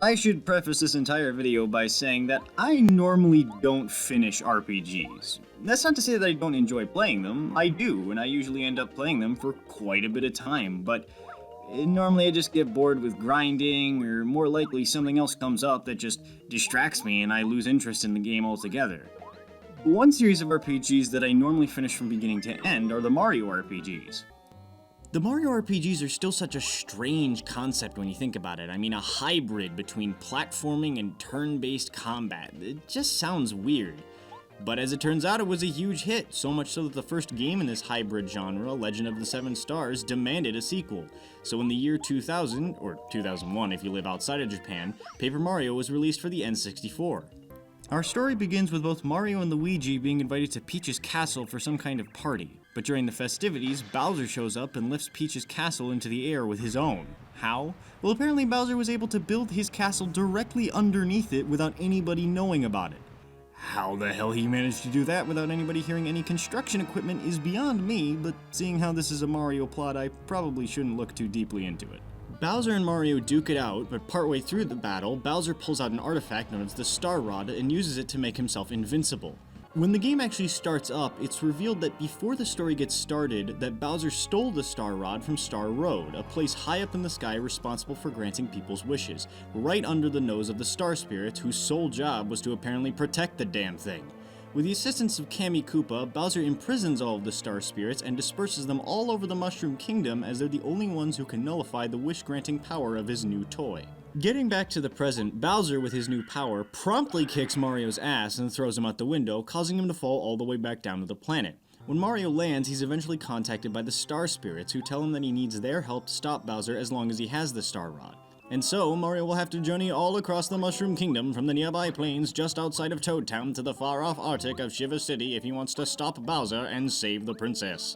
I should preface this entire video by saying that I normally don't finish RPGs. That's not to say that I don't enjoy playing them, I do, and I usually end up playing them for quite a bit of time, but normally I just get bored with grinding, or more likely something else comes up that just distracts me and I lose interest in the game altogether. One series of RPGs that I normally finish from beginning to end are the Mario RPGs. The Mario RPGs are still such a strange concept when you think about it. I mean, a hybrid between platforming and turn-based combat. It just sounds weird. But as it turns out, it was a huge hit, so much so that the first game in this hybrid genre, Legend of the Seven Stars, demanded a sequel. So in the year 2000, or 2001 if you live outside of Japan, Paper Mario was released for the N64. Our story begins with both Mario and Luigi being invited to Peach's castle for some kind of party. But during the festivities, Bowser shows up and lifts Peach's castle into the air with his own. How? Well, apparently Bowser was able to build his castle directly underneath it without anybody knowing about it. How the hell he managed to do that without anybody hearing any construction equipment is beyond me, but seeing how this is a Mario plot, I probably shouldn't look too deeply into it. Bowser and Mario duke it out, but partway through the battle, Bowser pulls out an artifact known as the Star Rod and uses it to make himself invincible. When the game actually starts up, it's revealed that before the story gets started, that Bowser stole the Star Rod from Star Road, a place high up in the sky responsible for granting people's wishes, right under the nose of the Star Spirits, whose sole job was to apparently protect the damn thing. With the assistance of Kami Koopa, Bowser imprisons all of the Star Spirits and disperses them all over the Mushroom Kingdom as they're the only ones who can nullify the wish-granting power of his new toy. Getting back to the present, Bowser, with his new power, promptly kicks Mario's ass and throws him out the window, causing him to fall all the way back down to the planet. When Mario lands, he's eventually contacted by the Star Spirits, who tell him that he needs their help to stop Bowser as long as he has the Star Rod. And so, Mario will have to journey all across the Mushroom Kingdom from the nearby plains just outside of Toad Town to the far-off Arctic of Shiver City if he wants to stop Bowser and save the princess.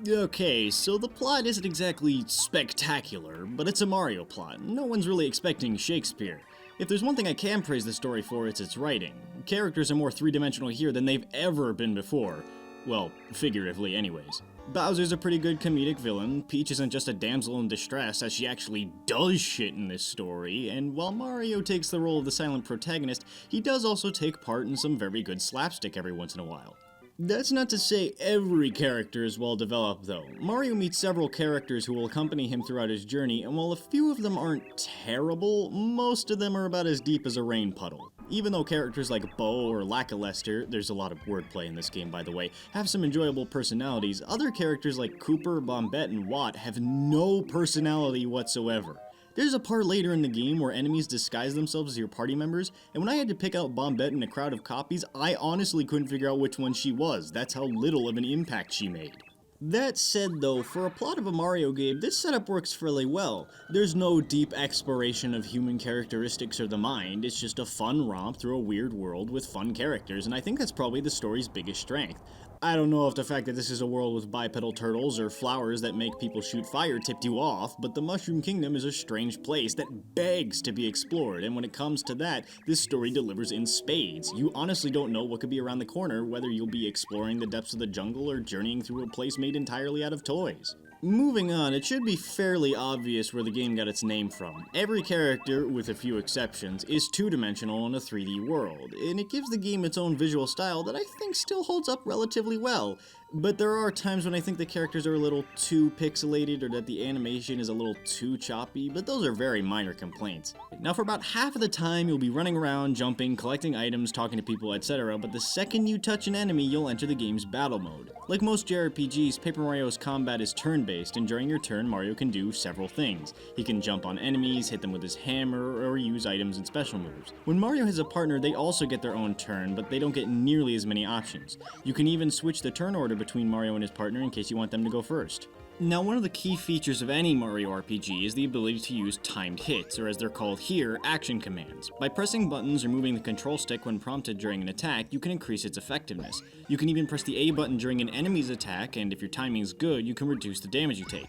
Okay, so the plot isn't exactly spectacular, but it's a Mario plot. No one's really expecting Shakespeare. If there's one thing I can praise the story for, it's its writing. Characters are more three-dimensional here than they've ever been before. Well, figuratively anyways. Bowser's a pretty good comedic villain, Peach isn't just a damsel in distress as she actually does shit in this story, and while Mario takes the role of the silent protagonist, he does also take part in some very good slapstick every once in a while. That's not to say every character is well developed though. Mario meets several characters who will accompany him throughout his journey, and while a few of them aren't terrible, most of them are about as deep as a rain puddle. Even though characters like Bo or Lackluster, there's a lot of wordplay in this game by the way, have some enjoyable personalities, other characters like Cooper, Bombette, and Watt have no personality whatsoever. There's a part later in the game where enemies disguise themselves as your party members, and when I had to pick out Bombette in a crowd of copies, I honestly couldn't figure out which one she was. That's how little of an impact she made. That said though, for a plot of a Mario game, this setup works fairly well. There's no deep exploration of human characteristics or the mind, it's just a fun romp through a weird world with fun characters, and I think that's probably the story's biggest strength. I don't know if the fact that this is a world with bipedal turtles or flowers that make people shoot fire tipped you off, but the Mushroom Kingdom is a strange place that begs to be explored, and when it comes to that, this story delivers in spades. You honestly don't know what could be around the corner, whether you'll be exploring the depths of the jungle or journeying through a place made entirely out of toys. Moving on, it should be fairly obvious where the game got its name from. Every character, with a few exceptions, is two-dimensional in a 3D world, and it gives the game its own visual style that I think still holds up relatively well. But there are times when I think the characters are a little too pixelated or that the animation is a little too choppy, but those are very minor complaints. Now for about half of the time you'll be running around, jumping, collecting items, talking to people, etc., but the second you touch an enemy you'll enter the game's battle mode. Like most JRPGs, Paper Mario's combat is turn-based, and during your turn Mario can do several things. He can jump on enemies, hit them with his hammer, or use items and special moves. When Mario has a partner they also get their own turn, but they don't get nearly as many options. You can even switch the turn order between Mario and his partner in case you want them to go first. Now, one of the key features of any Mario RPG is the ability to use timed hits, or as they're called here, action commands. By pressing buttons or moving the control stick when prompted during an attack, you can increase its effectiveness. You can even press the A button during an enemy's attack, and if your timing is good, you can reduce the damage you take.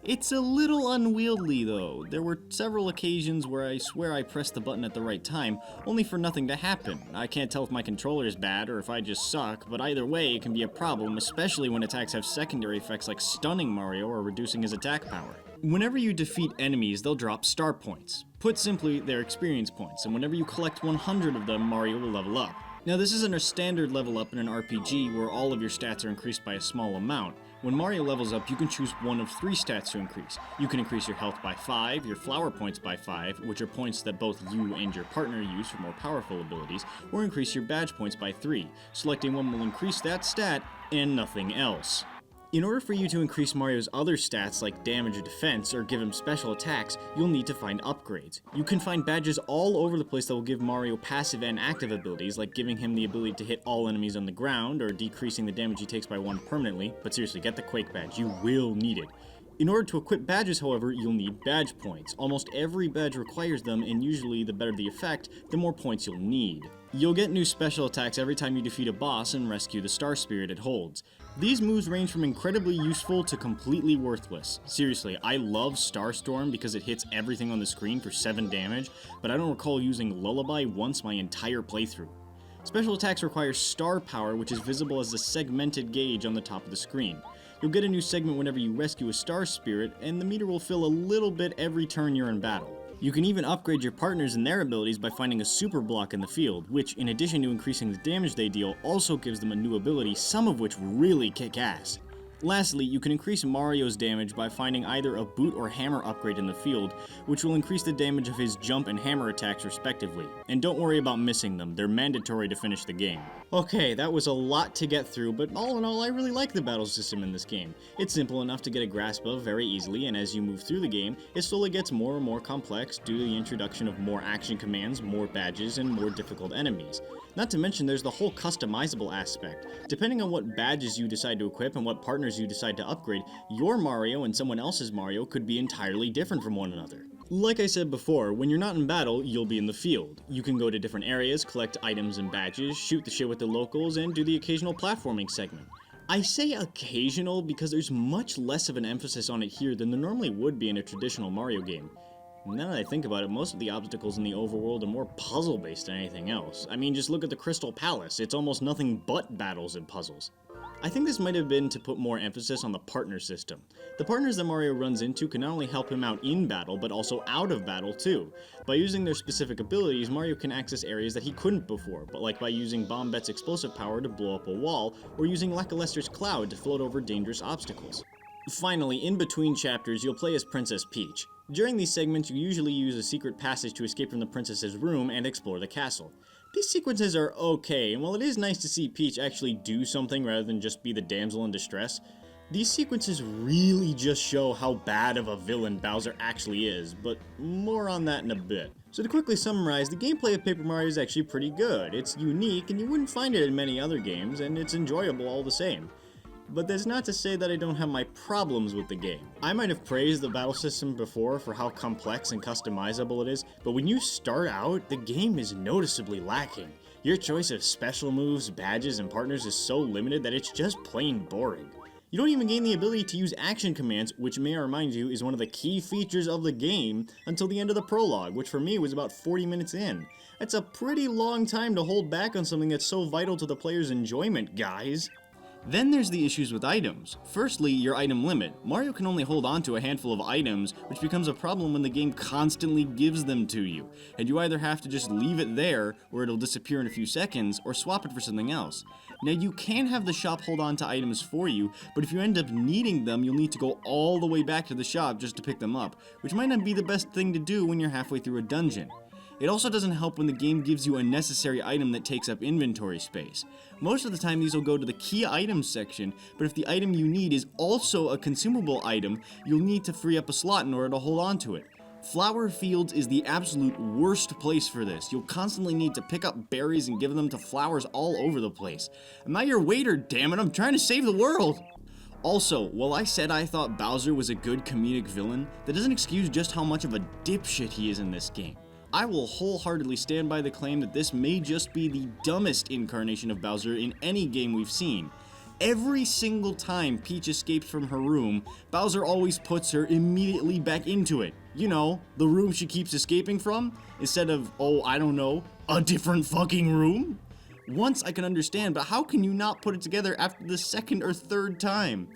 It's a little unwieldy though. There were several occasions where I swear I pressed the button at the right time, only for nothing to happen. I can't tell if my controller is bad or if I just suck, but either way it can be a problem, especially when attacks have secondary effects like stunning Mario or reducing his attack power. Whenever you defeat enemies, they'll drop star points. Put simply, they're experience points, and whenever you collect 100 of them, Mario will level up. Now this isn't a standard level up in an RPG where all of your stats are increased by a small amount. When Mario levels up, you can choose one of 3 stats to increase. You can increase your health by 5, your flower points by 5, which are points that both you and your partner use for more powerful abilities, or increase your badge points by 3. Selecting one will increase that stat, and nothing else. In order for you to increase Mario's other stats like damage or defense, or give him special attacks, you'll need to find upgrades. You can find badges all over the place that will give Mario passive and active abilities, like giving him the ability to hit all enemies on the ground, or decreasing the damage he takes by 1 permanently, but seriously, get the Quake badge, you will need it. In order to equip badges, however, you'll need badge points. Almost every badge requires them, and usually the better the effect, the more points you'll need. You'll get new special attacks every time you defeat a boss and rescue the star spirit it holds. These moves range from incredibly useful to completely worthless. Seriously, I love Starstorm because it hits everything on the screen for 7 damage, but I don't recall using Lullaby once my entire playthrough. Special attacks require star power, which is visible as a segmented gauge on the top of the screen. You'll get a new segment whenever you rescue a star spirit, and the meter will fill a little bit every turn you're in battle. You can even upgrade your partners and their abilities by finding a super block in the field, which, in addition to increasing the damage they deal, also gives them a new ability, some of which really kick ass. Lastly, you can increase Mario's damage by finding either a boot or hammer upgrade in the field, which will increase the damage of his jump and hammer attacks respectively. And don't worry about missing them, they're mandatory to finish the game. Okay, that was a lot to get through, but all in all, I really like the battle system in this game. It's simple enough to get a grasp of very easily, and as you move through the game, it slowly gets more and more complex due to the introduction of more action commands, more badges, and more difficult enemies. Not to mention there's the whole customizable aspect. Depending on what badges you decide to equip and what partners you decide to upgrade, your Mario and someone else's Mario could be entirely different from one another. Like I said before, when you're not in battle, you'll be in the field. You can go to different areas, collect items and badges, shoot the shit with the locals, and do the occasional platforming segment. I say occasional because there's much less of an emphasis on it here than there normally would be in a traditional Mario game. Now that I think about it, most of the obstacles in the overworld are more puzzle-based than anything else. I mean, just look at the Crystal Palace, it's almost nothing but battles and puzzles. I think this might have been to put more emphasis on the partner system. The partners that Mario runs into can not only help him out in battle, but also out of battle too. By using their specific abilities, Mario can access areas that he couldn't before, but like by using Bombette's explosive power to blow up a wall, or using Lackalester's cloud to float over dangerous obstacles. Finally, in between chapters, you'll play as Princess Peach. During these segments, you usually use a secret passage to escape from the princess's room and explore the castle. These sequences are okay, and while it is nice to see Peach actually do something rather than just be the damsel in distress, these sequences really just show how bad of a villain Bowser actually is, but more on that in a bit. So to quickly summarize, the gameplay of Paper Mario is actually pretty good. It's unique, and you wouldn't find it in many other games, and it's enjoyable all the same. But that's not to say that I don't have my problems with the game. I might have praised the battle system before for how complex and customizable it is, but when you start out, the game is noticeably lacking. Your choice of special moves, badges, and partners is so limited that it's just plain boring. You don't even gain the ability to use action commands, which may I remind you is one of the key features of the game, until the end of the prologue, which for me was about 40 minutes in. That's a pretty long time to hold back on something that's so vital to the player's enjoyment, guys. Then there's the issues with items. Firstly, your item limit. Mario can only hold on to a handful of items, which becomes a problem when the game constantly gives them to you, and you either have to just leave it there, where it'll disappear in a few seconds, or swap it for something else. Now you can have the shop hold on to items for you, but if you end up needing them, you'll need to go all the way back to the shop just to pick them up, which might not be the best thing to do when you're halfway through a dungeon. It also doesn't help when the game gives you a necessary item that takes up inventory space. Most of the time these will go to the key items section, but if the item you need is also a consumable item, you'll need to free up a slot in order to hold on to it. Flower Fields is the absolute worst place for this. You'll constantly need to pick up berries and give them to flowers all over the place. I'm not your waiter, damn it, I'm trying to save the world! Also, while I said I thought Bowser was a good comedic villain, that doesn't excuse just how much of a dipshit he is in this game. I will wholeheartedly stand by the claim that this may just be the dumbest incarnation of Bowser in any game we've seen. Every single time Peach escapes from her room, Bowser always puts her immediately back into it. You know, the room she keeps escaping from, instead of, oh, I don't know, a different fucking room? Once I can understand, but how can you not put it together after the second or third time?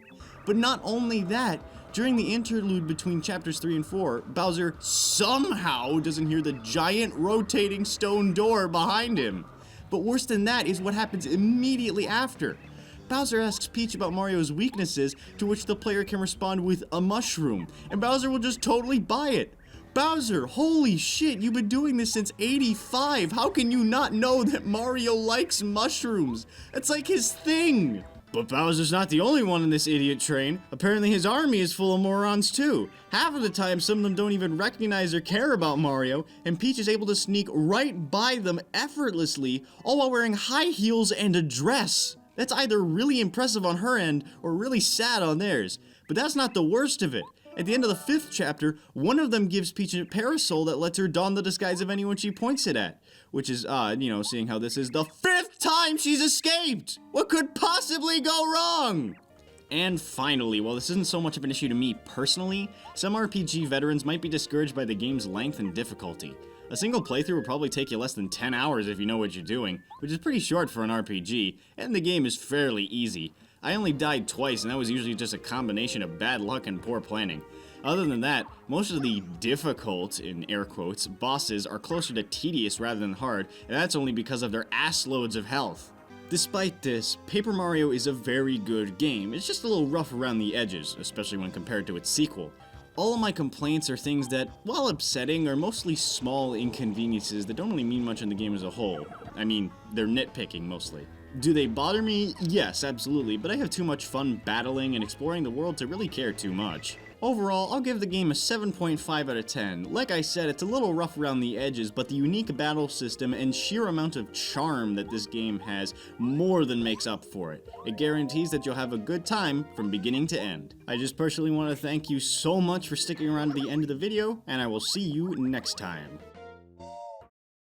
But not only that, During the interlude between chapters 3 and 4, Bowser somehow doesn't hear the giant rotating stone door behind him. But worse than that is what happens immediately after. Bowser asks Peach about Mario's weaknesses, to which the player can respond with a mushroom, and Bowser will just totally buy it. Bowser, holy shit, you've been doing this since '85. How can you not know that Mario likes mushrooms? That's like his thing. But Bowser's not the only one in this idiot train. Apparently his army is full of morons too. Half of the time, some of them don't even recognize or care about Mario, and Peach is able to sneak right by them effortlessly, all while wearing high heels and a dress. That's either really impressive on her end, or really sad on theirs. But that's not the worst of it. At the end of the 5th chapter, one of them gives Peach a parasol that lets her don the disguise of anyone she points it at. Which is odd, seeing how this is the 5th time she's escaped! What could possibly go wrong? And finally, while this isn't so much of an issue to me personally, some RPG veterans might be discouraged by the game's length and difficulty. A single playthrough will probably take you less than 10 hours if you know what you're doing, which is pretty short for an RPG, and the game is fairly easy. I only died twice, and that was usually just a combination of bad luck and poor planning. Other than that, most of the difficult, in air quotes, bosses are closer to tedious rather than hard, and that's only because of their ass loads of health. Despite this, Paper Mario is a very good game. It's just a little rough around the edges, especially when compared to its sequel. All of my complaints are things that, while upsetting, are mostly small inconveniences that don't really mean much in the game as a whole. I mean, they're nitpicking mostly. Do they bother me? Yes, absolutely, but I have too much fun battling and exploring the world to really care too much. Overall, I'll give the game a 7.5 out of 10. Like I said, it's a little rough around the edges, but the unique battle system and sheer amount of charm that this game has more than makes up for it. It guarantees that you'll have a good time from beginning to end. I just personally want to thank you so much for sticking around to the end of the video, and I will see you next time.